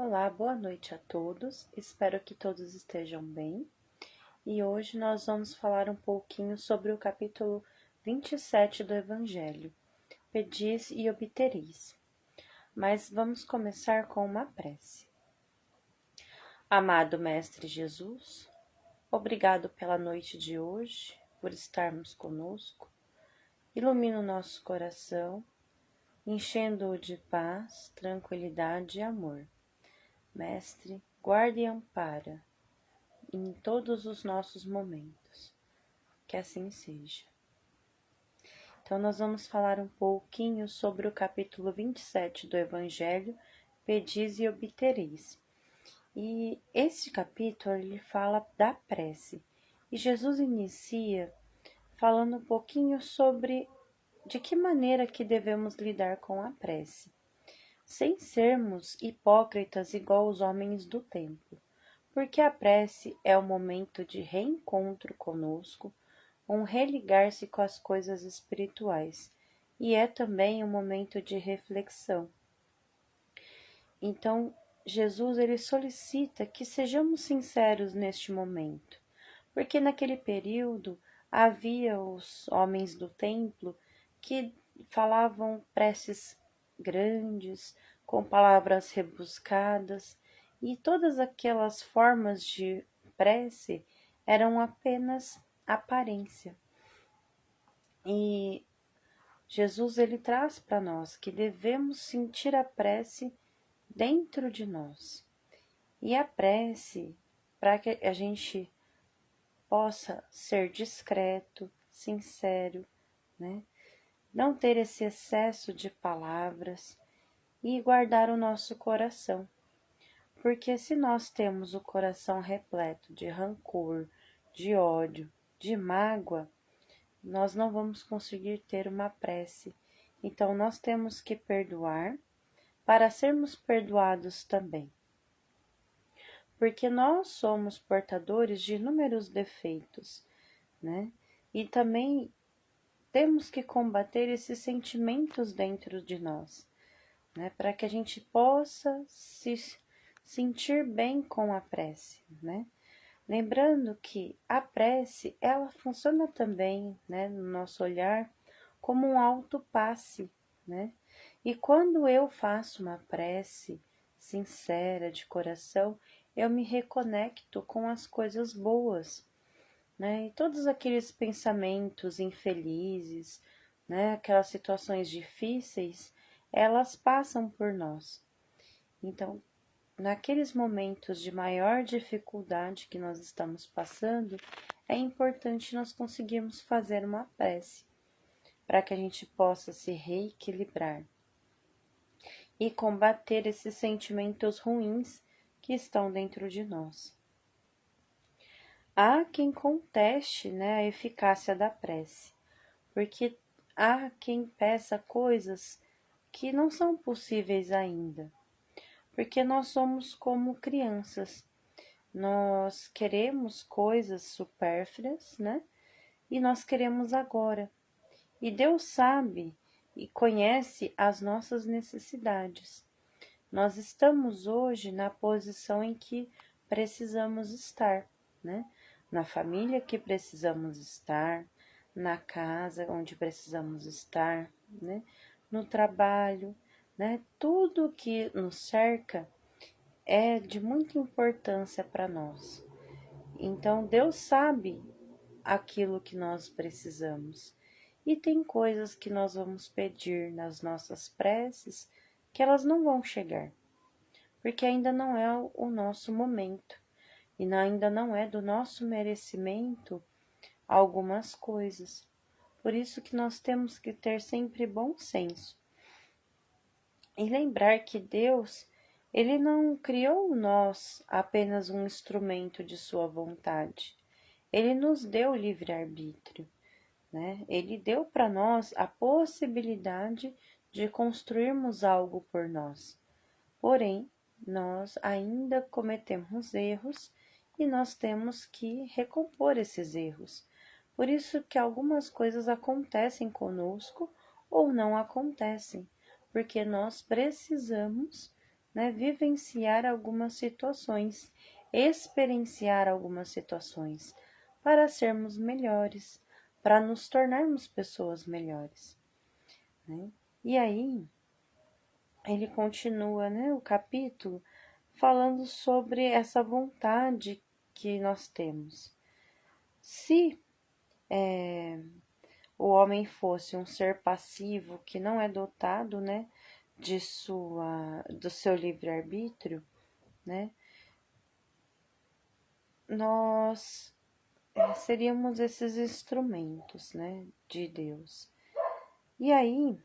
Olá, boa noite a todos. Espero que todos estejam bem. E hoje nós vamos falar um pouquinho sobre o capítulo 27 do Evangelho. Pedis e obtereis. Mas vamos começar com uma prece. Amado Mestre Jesus, obrigado pela noite de hoje, por estarmos conosco. Ilumina o nosso coração, enchendo-o de paz, tranquilidade e amor. Mestre, guarda e ampara em todos os nossos momentos. Que assim seja. Então, nós vamos falar um pouquinho sobre o capítulo 27 do Evangelho, Pedis e obtereis. E esse capítulo, ele fala da prece. E Jesus inicia falando um pouquinho sobre de que maneira que devemos lidar com a prece, sem sermos hipócritas igual os homens do tempo. Porque a prece é o momento de reencontro conosco, um religar-se com as coisas espirituais, e é também um momento de reflexão. Então, Jesus ele solicita que sejamos sinceros neste momento, porque naquele período havia os homens do templo que falavam preces grandes, com palavras rebuscadas, e todas aquelas formas de prece eram apenas aparência. E Jesus ele traz para nós que devemos sentir a prece dentro de nós. E a prece, para que a gente possa ser discreto, sincero, né? Não ter esse excesso de palavras e guardar o nosso coração. Porque se nós temos o coração repleto de rancor, de ódio, de mágoa, nós não vamos conseguir ter uma prece. Então, nós temos que perdoar para sermos perdoados também. Porque nós somos portadores de inúmeros defeitos, né? E também temos que combater esses sentimentos dentro de nós, né? Para que a gente possa se sentir bem com a prece, né? Lembrando que a prece, ela funciona também, né, no nosso olhar, como um autopasse, né? E quando eu faço uma prece sincera, de coração, eu me reconecto com as coisas boas, né? E todos aqueles pensamentos infelizes, né, aquelas situações difíceis, elas passam por nós. Então, naqueles momentos de maior dificuldade que nós estamos passando, é importante nós conseguirmos fazer uma prece, para que a gente possa se reequilibrar e combater esses sentimentos ruins que estão dentro de nós. Há quem conteste, né, a eficácia da prece, porque há quem peça coisas que não são possíveis ainda, porque nós somos como crianças. Nós queremos coisas supérfluas, né? E nós queremos agora. E Deus sabe e conhece as nossas necessidades. Nós estamos hoje na posição em que precisamos estar, né? Na família que precisamos estar, na casa onde precisamos estar, né? No trabalho, né? Tudo que nos cerca é de muita importância para nós. Então, Deus sabe aquilo que nós precisamos. E tem coisas que nós vamos pedir nas nossas preces que elas não vão chegar, porque ainda não é o nosso momento e ainda não é do nosso merecimento algumas coisas. Por isso que nós temos que ter sempre bom senso e lembrar que Deus, ele não criou nós apenas um instrumento de sua vontade. Ele nos deu livre-arbítrio, né? Ele deu para nós a possibilidade de construirmos algo por nós. Porém, nós ainda cometemos erros e nós temos que recompor esses erros. Por isso que algumas coisas acontecem conosco ou não acontecem, porque nós precisamos, né, vivenciar algumas situações, experienciar algumas situações, para sermos melhores, para nos tornarmos pessoas melhores, né? E aí, ele continua, né, o capítulo falando sobre essa vontade que nós temos. Se o homem fosse um ser passivo que não é dotado, né, do seu livre-arbítrio, né, nós seríamos esses instrumentos, né, de Deus. E aí,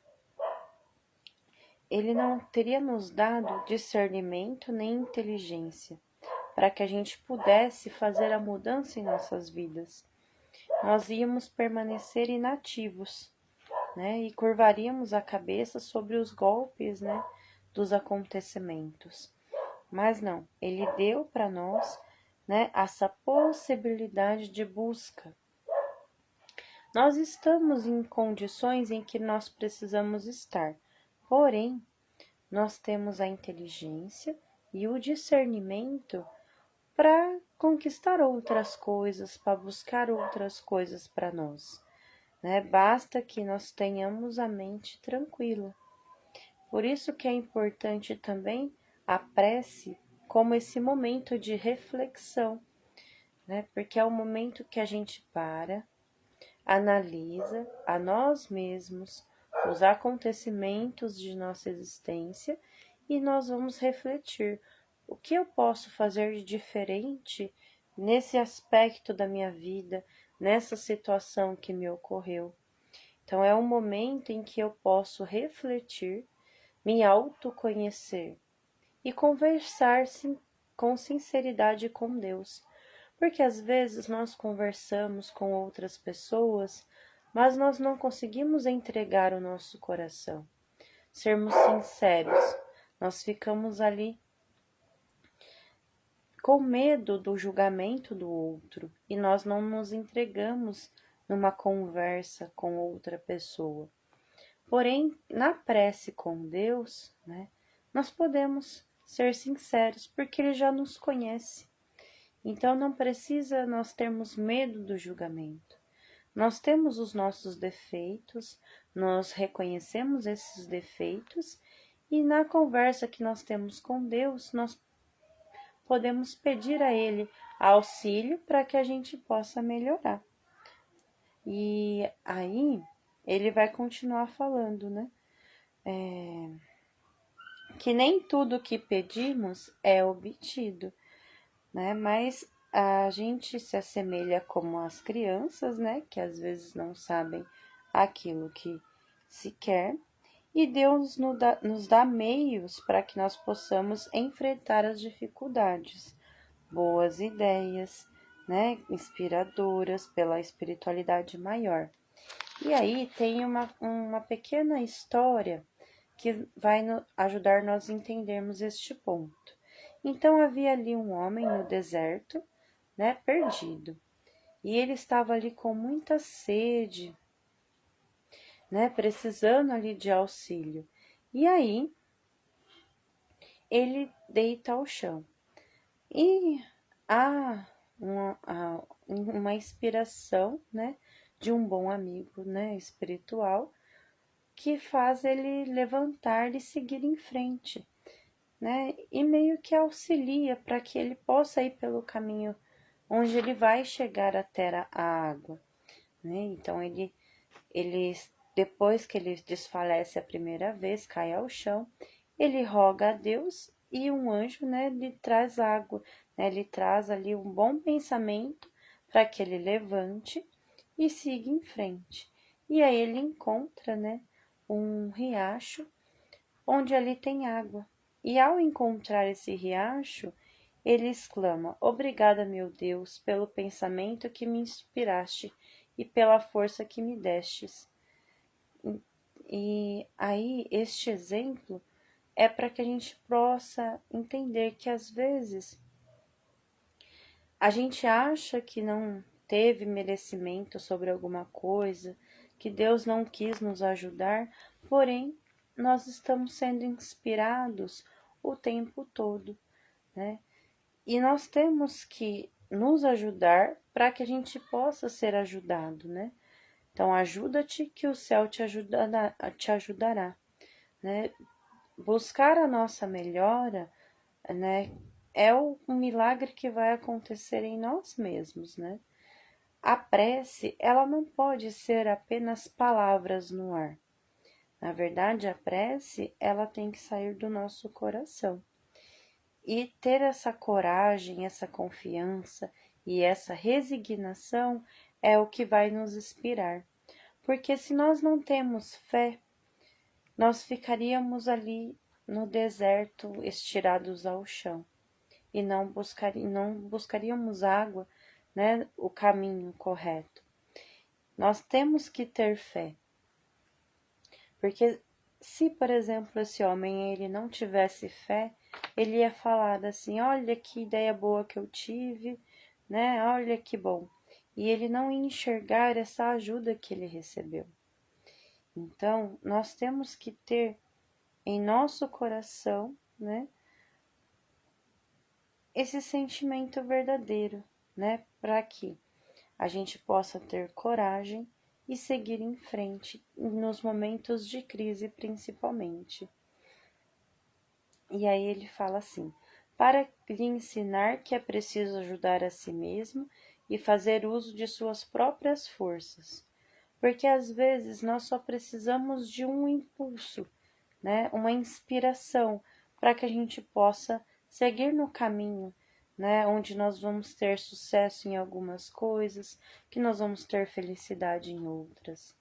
ele não teria nos dado discernimento nem inteligência para que a gente pudesse fazer a mudança em nossas vidas. Nós íamos permanecer inativos, né, e curvaríamos a cabeça sobre os golpes, né, dos acontecimentos. Mas não, ele deu para nós, né, essa possibilidade de busca. Nós estamos em condições em que nós precisamos estar, porém, nós temos a inteligência e o discernimento para conquistar outras coisas, para buscar outras coisas para nós, né? Basta que nós tenhamos a mente tranquila. Por isso que é importante também a prece como esse momento de reflexão, né? Porque é o momento que a gente para, analisa a nós mesmos, os acontecimentos de nossa existência e nós vamos refletir o que eu posso fazer de diferente nesse aspecto da minha vida, nessa situação que me ocorreu. Então é um momento em que eu posso refletir, me autoconhecer e conversar com sinceridade com Deus. Porque às vezes nós conversamos com outras pessoas, mas nós não conseguimos entregar o nosso coração, sermos sinceros. Nós ficamos ali com medo do julgamento do outro e nós não nos entregamos numa conversa com outra pessoa. Porém, na prece com Deus, né, nós podemos ser sinceros porque Ele já nos conhece. Então não precisa nós termos medo do julgamento. Nós temos os nossos defeitos, nós reconhecemos esses defeitos e na conversa que nós temos com Deus, nós podemos pedir a Ele auxílio para que a gente possa melhorar. E aí ele vai continuar falando, né? Que nem tudo que pedimos é obtido, né? Mas a gente se assemelha como as crianças, né? Que às vezes não sabem aquilo que se quer, e Deus nos dá meios para que nós possamos enfrentar as dificuldades, boas ideias, né? Inspiradoras pela espiritualidade maior. E aí tem uma pequena história que vai ajudar nós a entendermos este ponto. Então havia ali um homem no deserto, né, perdido. E ele estava ali com muita sede, né, precisando ali de auxílio. E aí ele deita ao chão. E há uma inspiração, né, de um bom amigo, né, espiritual, que faz ele levantar e seguir em frente, né? E meio que auxilia para que ele possa ir pelo caminho onde ele vai chegar até a água, né? Então ele depois que ele desfalece a primeira vez, cai ao chão, ele roga a Deus e um anjo, né, lhe traz água, né? Ele traz ali um bom pensamento para que ele levante e siga em frente. E aí ele encontra, né, um riacho onde ali tem água. E ao encontrar esse riacho, ele exclama: Obrigada, meu Deus, pelo pensamento que me inspiraste e pela força que me destes. E aí, este exemplo é para que a gente possa entender que às vezes a gente acha que não teve merecimento sobre alguma coisa, que Deus não quis nos ajudar, porém nós estamos sendo inspirados o tempo todo, né? E nós temos que nos ajudar para que a gente possa ser ajudado, né? Então, ajuda-te que o céu te ajudará, né? Buscar a nossa melhora, né? É um milagre que vai acontecer em nós mesmos, né? A prece, ela não pode ser apenas palavras no ar. Na verdade, a prece, ela tem que sair do nosso coração. E ter essa coragem, essa confiança e essa resignação é o que vai nos inspirar. Porque se nós não temos fé, nós ficaríamos ali no deserto, estirados ao chão, e não buscaríamos água, né, o caminho correto. Nós temos que ter fé, porque se, por exemplo, esse homem ele não tivesse fé, ele ia falar assim: olha que ideia boa que eu tive, né? Olha que bom. E ele não ia enxergar essa ajuda que ele recebeu. Então, nós temos que ter em nosso coração, né, esse sentimento verdadeiro, né, para que a gente possa ter coragem e seguir em frente nos momentos de crise, principalmente. E aí ele fala assim: para lhe ensinar que é preciso ajudar a si mesmo e fazer uso de suas próprias forças, porque às vezes nós só precisamos de um impulso, né, uma inspiração para que a gente possa seguir no caminho, né, onde nós vamos ter sucesso em algumas coisas, que nós vamos ter felicidade em outras.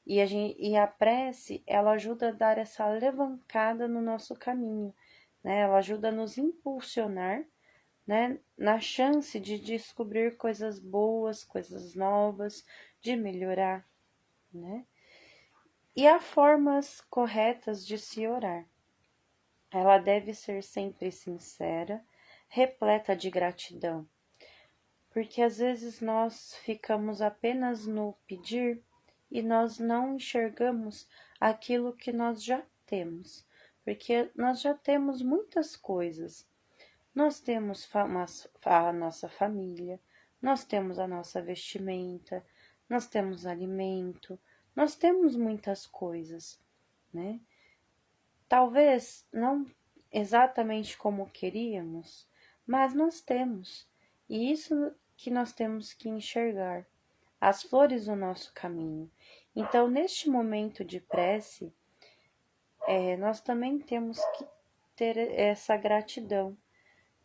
E a prece, ela ajuda a dar essa alavancada no nosso caminho, né? Ela ajuda a nos impulsionar, né, na chance de descobrir coisas boas, coisas novas, de melhorar, né? E há formas corretas de se orar. Ela deve ser sempre sincera, repleta de gratidão, porque às vezes nós ficamos apenas no pedir e nós não enxergamos aquilo que nós já temos, porque nós já temos muitas coisas. Nós temos a nossa família, nós temos a nossa vestimenta, nós temos alimento, nós temos muitas coisas, né? Talvez não exatamente como queríamos, mas nós temos. E isso que nós temos que enxergar, as flores do nosso caminho. Então, neste momento de prece, nós também temos que ter essa gratidão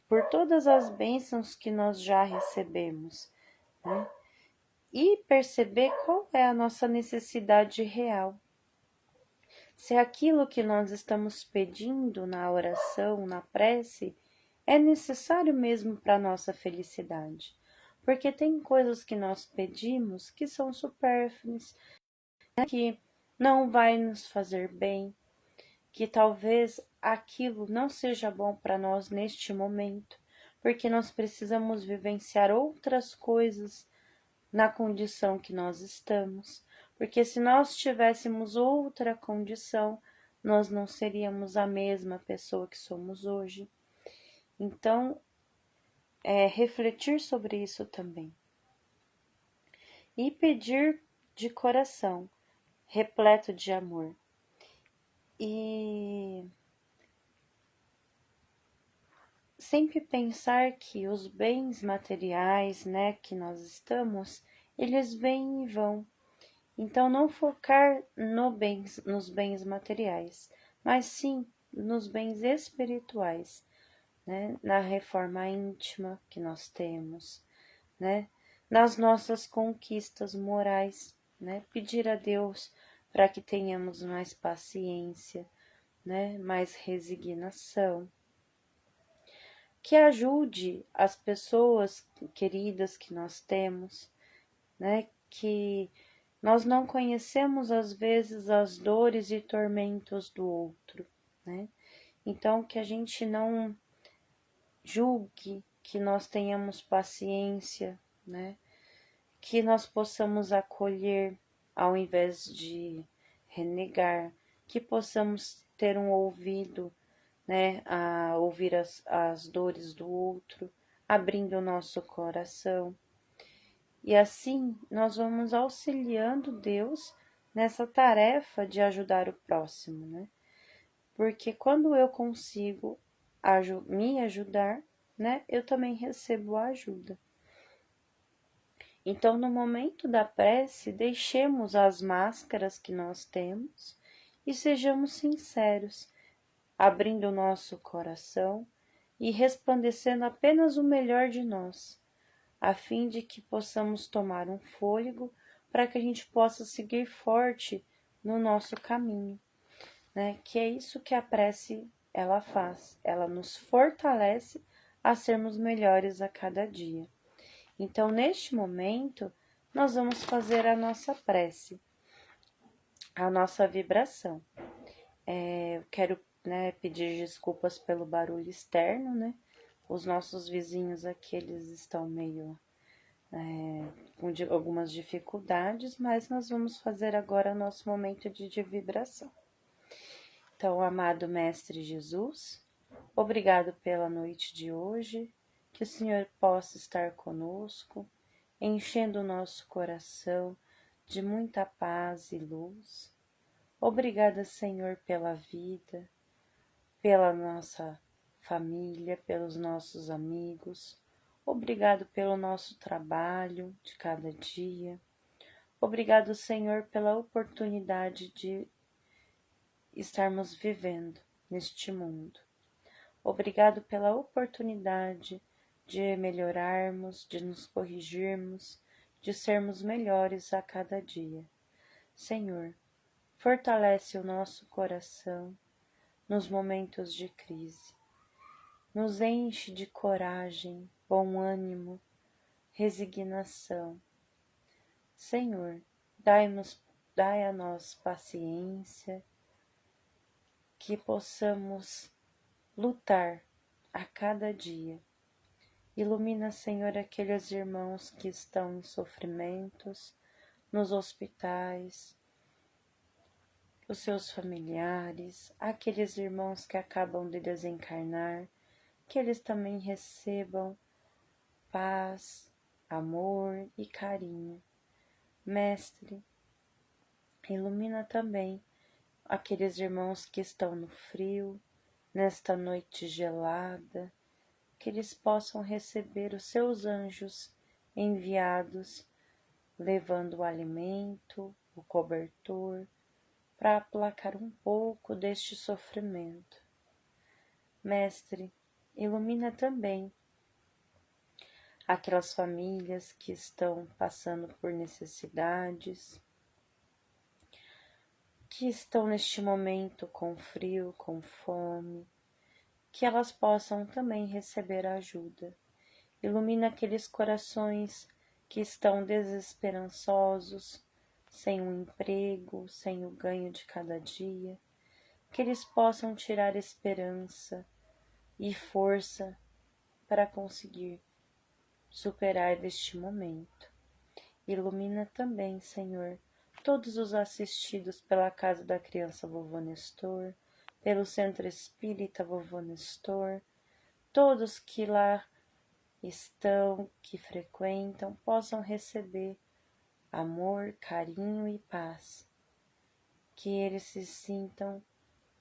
por todas as bênçãos que nós já recebemos, né? E perceber qual é a nossa necessidade real. Se aquilo que nós estamos pedindo na oração, na prece, é necessário mesmo para a nossa felicidade. Porque tem coisas que nós pedimos que são supérfluas, né, que não vai nos fazer bem, que talvez aquilo não seja bom para nós neste momento, porque nós precisamos vivenciar outras coisas na condição que nós estamos, porque se nós tivéssemos outra condição, nós não seríamos a mesma pessoa que somos hoje. Então, refletir sobre isso também. E pedir de coração, repleto de amor. E sempre pensar que os bens materiais, né, que nós estamos, eles vêm e vão. Então, não focar nos bens materiais, mas sim nos bens espirituais, né? Na reforma íntima que nós temos, né? Nas nossas conquistas morais, né? Pedir a Deus para que tenhamos mais paciência, né? Mais resignação, que ajude as pessoas queridas que nós temos, né? Que nós não conhecemos às vezes as dores e tormentos do outro, né? Então que a gente não julgue, que nós tenhamos paciência, né? Que nós possamos acolher ao invés de renegar, que possamos ter um ouvido, né, a ouvir as dores do outro, abrindo o nosso coração. E assim nós vamos auxiliando Deus nessa tarefa de ajudar o próximo, né? Porque quando eu consigo me ajudar, né, eu também recebo a ajuda. Então, no momento da prece, deixemos as máscaras que nós temos e sejamos sinceros, abrindo o nosso coração e resplandecendo apenas o melhor de nós, a fim de que possamos tomar um fôlego para que a gente possa seguir forte no nosso caminho, né? Que é isso que a prece ela faz, ela nos fortalece a sermos melhores a cada dia. Então, neste momento, nós vamos fazer a nossa prece, a nossa vibração. Eu quero, né, pedir desculpas pelo barulho externo, né? Os nossos vizinhos aqui, eles estão meio com algumas dificuldades, mas nós vamos fazer agora nosso momento de vibração. Então, amado Mestre Jesus, obrigado pela noite de hoje, que o Senhor possa estar conosco, enchendo o nosso coração de muita paz e luz. Obrigada, Senhor, pela vida, pela nossa família, pelos nossos amigos. Obrigado pelo nosso trabalho de cada dia. Obrigado, Senhor, pela oportunidade de estarmos vivendo neste mundo. Obrigado pela oportunidade de melhorarmos, de nos corrigirmos, de sermos melhores a cada dia. Senhor, fortalece o nosso coração nos momentos de crise. Nos enche de coragem, bom ânimo, resignação. Senhor, dai a nós paciência, que possamos lutar a cada dia. Ilumina, Senhor, aqueles irmãos que estão em sofrimentos, nos hospitais, os seus familiares, aqueles irmãos que acabam de desencarnar, que eles também recebam paz, amor e carinho. Mestre, ilumina também aqueles irmãos que estão no frio, nesta noite gelada, que eles possam receber os seus anjos enviados, levando o alimento, o cobertor, para aplacar um pouco deste sofrimento. Mestre, ilumina também aquelas famílias que estão passando por necessidades, que estão neste momento com frio, com fome, que elas possam também receber ajuda. Ilumina aqueles corações que estão desesperançosos, sem um emprego, sem o ganho de cada dia, que eles possam tirar esperança e força para conseguir superar este momento. Ilumina também, Senhor, todos os assistidos pela Casa da Criança Vovô Nestor, pelo Centro Espírita Vovô Nestor, todos que lá estão, que frequentam, possam receber amor, carinho e paz, que eles se sintam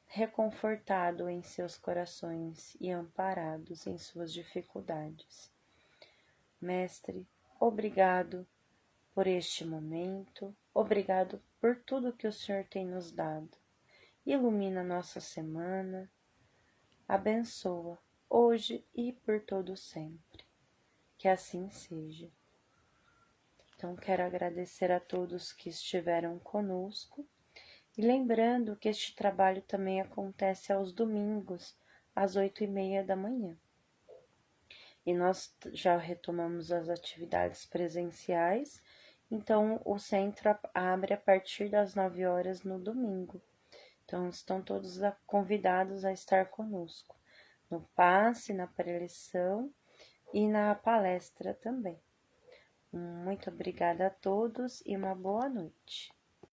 reconfortados em seus corações e amparados em suas dificuldades. Mestre, obrigado por este momento, obrigado por tudo que o Senhor tem nos dado. Ilumina nossa semana, abençoa hoje e por todo sempre. Que assim seja. Então, quero agradecer a todos que estiveram conosco e lembrando que este trabalho também acontece aos domingos, às 8h30 da manhã. E nós já retomamos as atividades presenciais, então o centro abre a partir das 9 horas no domingo. Então, estão todos convidados a estar conosco, no passe, na preleção e na palestra também. Muito obrigada a todos e uma boa noite.